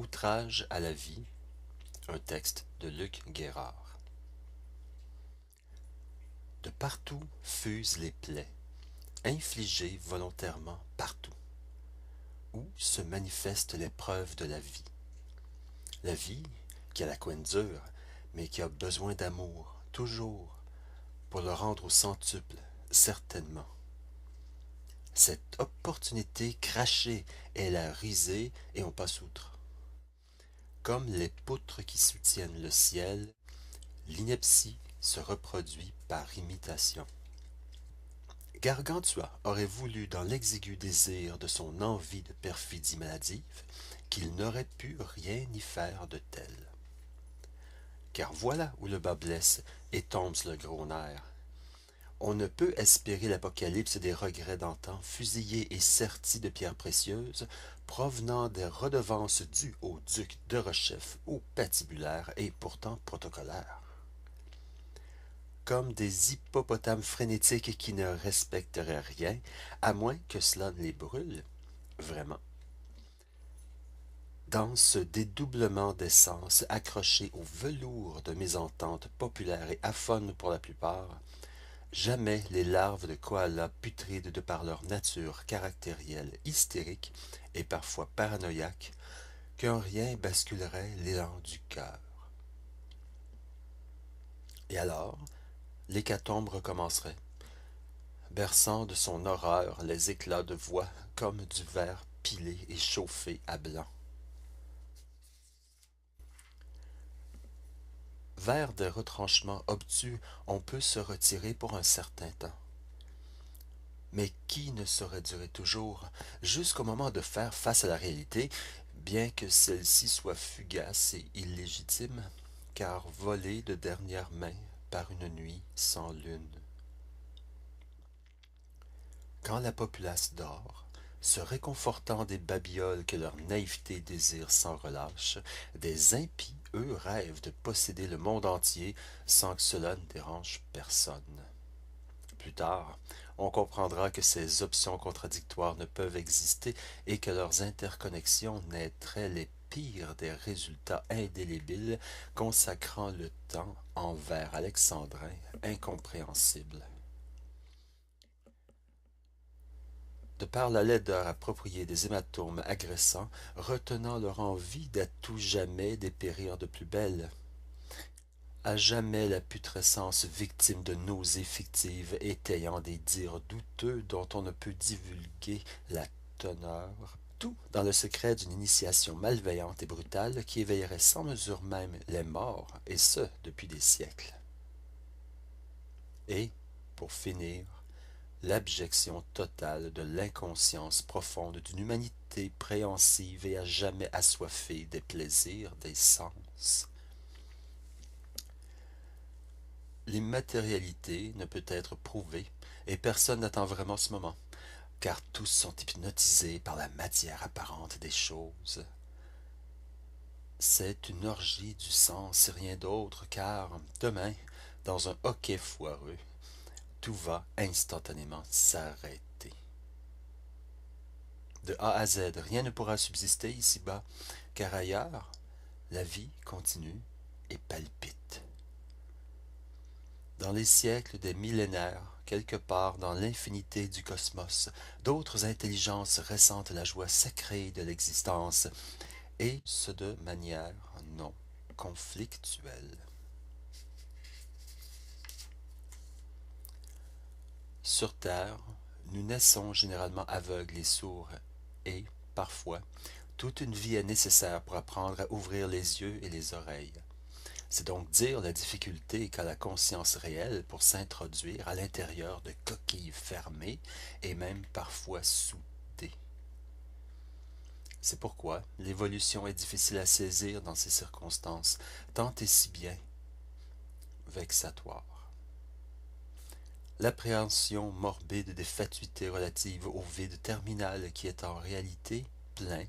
Outrage à la vie, un texte de Luc Guérard. De partout fusent les plaies, infligées volontairement partout, où se manifestent les preuves de la vie. La vie qui a la couenne dure, mais qui a besoin d'amour, toujours, pour le rendre au centuple, certainement. Cette opportunité crachée est la risée et on passe outre. Comme les poutres qui soutiennent le ciel, l'ineptie se reproduit par imitation. Gargantua aurait voulu dans l'exigu désir de son envie de perfidie maladive qu'il n'aurait pu rien y faire de tel. Car voilà où le bas blesse et tombe le gros nerf. On ne peut espérer l'apocalypse des regrets d'antan, fusillés et sertis de pierres précieuses, provenant des redevances dues au duc de Rochef, au patibulaire et pourtant protocolaire. Comme des hippopotames frénétiques qui ne respecteraient rien, à moins que cela ne les brûle, vraiment. Dans ce dédoublement d'essence accroché au velours de mésentente populaire et aphone pour la plupart, jamais les larves de koalas putrides de par leur nature caractérielle hystérique et parfois paranoïaque, qu'un rien basculerait l'élan du cœur. Et alors, l'hécatombe recommencerait, berçant de son horreur les éclats de voix comme du verre pilé et chauffé à blanc. Vers des retranchements obtus, on peut se retirer pour un certain temps. Mais qui ne saurait durer toujours, jusqu'au moment de faire face à la réalité, bien que celle-ci soit fugace et illégitime, car volée de dernière main par une nuit sans lune. Quand la populace dort, se réconfortant des babioles que leur naïveté désire sans relâche, des impies, eux, rêvent de posséder le monde entier sans que cela ne dérange personne. Plus tard, on comprendra que ces options contradictoires ne peuvent exister et que leurs interconnexions naîtraient les pires des résultats indélébiles consacrant le temps en vers alexandrins incompréhensibles. De par la laideur appropriée des hématomes agressants, retenant leur envie d'à tout jamais dépérir de plus belle. À jamais la putrescence victime de nausées fictives étayant des dires douteux dont on ne peut divulguer la teneur, tout dans le secret d'une initiation malveillante et brutale qui éveillerait sans mesure même les morts, et ce depuis des siècles. Et, pour finir, l'abjection totale de l'inconscience profonde d'une humanité préhensive et à jamais assoiffée des plaisirs des sens. L'immatérialité ne peut être prouvée, et personne n'attend vraiment ce moment, car tous sont hypnotisés par la matière apparente des choses. C'est une orgie du sens et rien d'autre, car demain, dans un hoquet foireux, tout va instantanément s'arrêter. De A à Z, rien ne pourra subsister ici-bas, car ailleurs, la vie continue et palpite. Dans les siècles des millénaires, quelque part dans l'infinité du cosmos, d'autres intelligences ressentent la joie sacrée de l'existence, et ce de manière non conflictuelle. Sur Terre, nous naissons généralement aveugles et sourds, et, parfois, toute une vie est nécessaire pour apprendre à ouvrir les yeux et les oreilles. C'est donc dire la difficulté qu'a la conscience réelle pour s'introduire à l'intérieur de coquilles fermées et même parfois soudées. C'est pourquoi l'évolution est difficile à saisir dans ces circonstances, tant et si bien vexatoire. L'appréhension morbide des fatuités relatives au vide terminal qui est en réalité plein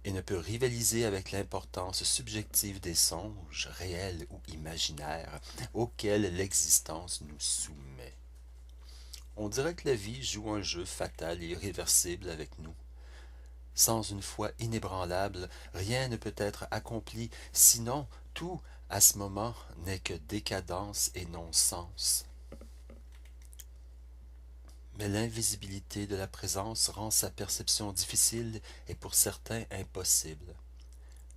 et ne peut rivaliser avec l'importance subjective des songes, réels ou imaginaires, auxquels l'existence nous soumet. On dirait que la vie joue un jeu fatal et irréversible avec nous. Sans une foi inébranlable, rien ne peut être accompli, sinon tout, à ce moment, n'est que décadence et non-sens. Mais l'invisibilité de la présence rend sa perception difficile et pour certains impossible,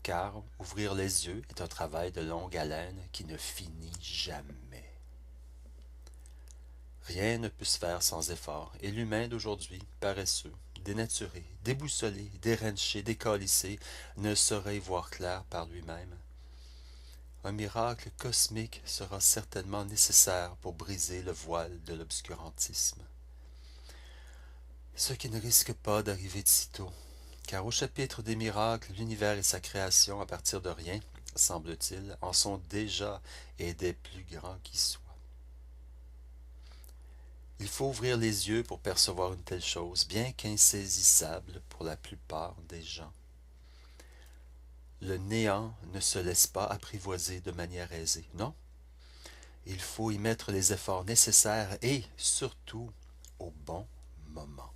car ouvrir les yeux est un travail de longue haleine qui ne finit jamais. Rien ne peut se faire sans effort, et l'humain d'aujourd'hui, paresseux, dénaturé, déboussolé, dérenché, décalissé, ne saurait y voir clair par lui-même. Un miracle cosmique sera certainement nécessaire pour briser le voile de l'obscurantisme. Ce qui ne risque pas d'arriver de sitôt, car au chapitre des miracles, l'univers et sa création à partir de rien, semble-t-il, en sont déjà et des plus grands qui soient. Il faut ouvrir les yeux pour percevoir une telle chose, bien qu'insaisissable pour la plupart des gens. Le néant ne se laisse pas apprivoiser de manière aisée, non? Il faut y mettre les efforts nécessaires et, surtout, au bon moment.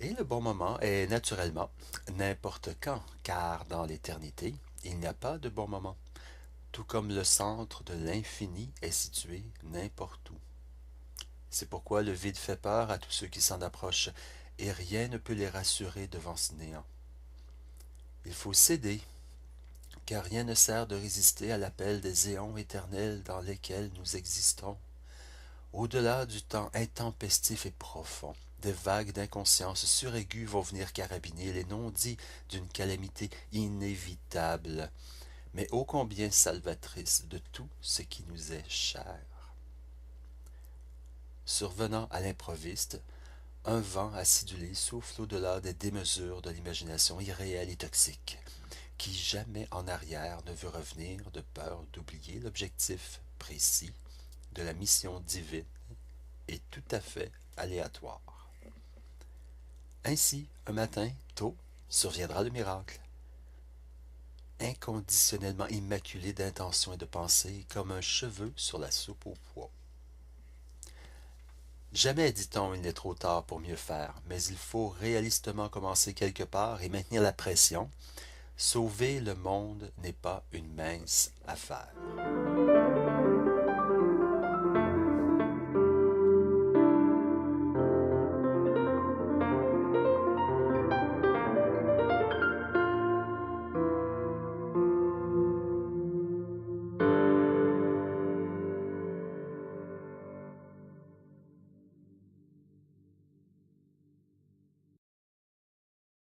Et le bon moment est naturellement n'importe quand, car dans l'éternité, il n'y a pas de bon moment, tout comme le centre de l'infini est situé n'importe où. C'est pourquoi le vide fait peur à tous ceux qui s'en approchent, et rien ne peut les rassurer devant ce néant. Il faut céder, car rien ne sert de résister à l'appel des éons éternels dans lesquels nous existons. Au-delà du temps intempestif et profond, des vagues d'inconscience suraiguës vont venir carabiner les non-dits d'une calamité inévitable, mais ô combien salvatrice de tout ce qui nous est cher. Survenant à l'improviste, un vent acidulé souffle au-delà des démesures de l'imagination irréelle et toxique, qui jamais en arrière ne veut revenir de peur d'oublier l'objectif précis de la mission divine et tout à fait aléatoire. Ainsi, un matin, tôt, surviendra le miracle, inconditionnellement immaculé d'intention et de pensée, comme un cheveu sur la soupe aux pois. Jamais, dit-on, il n'est trop tard pour mieux faire, mais il faut réalistement commencer quelque part et maintenir la pression. Sauver le monde n'est pas une mince affaire.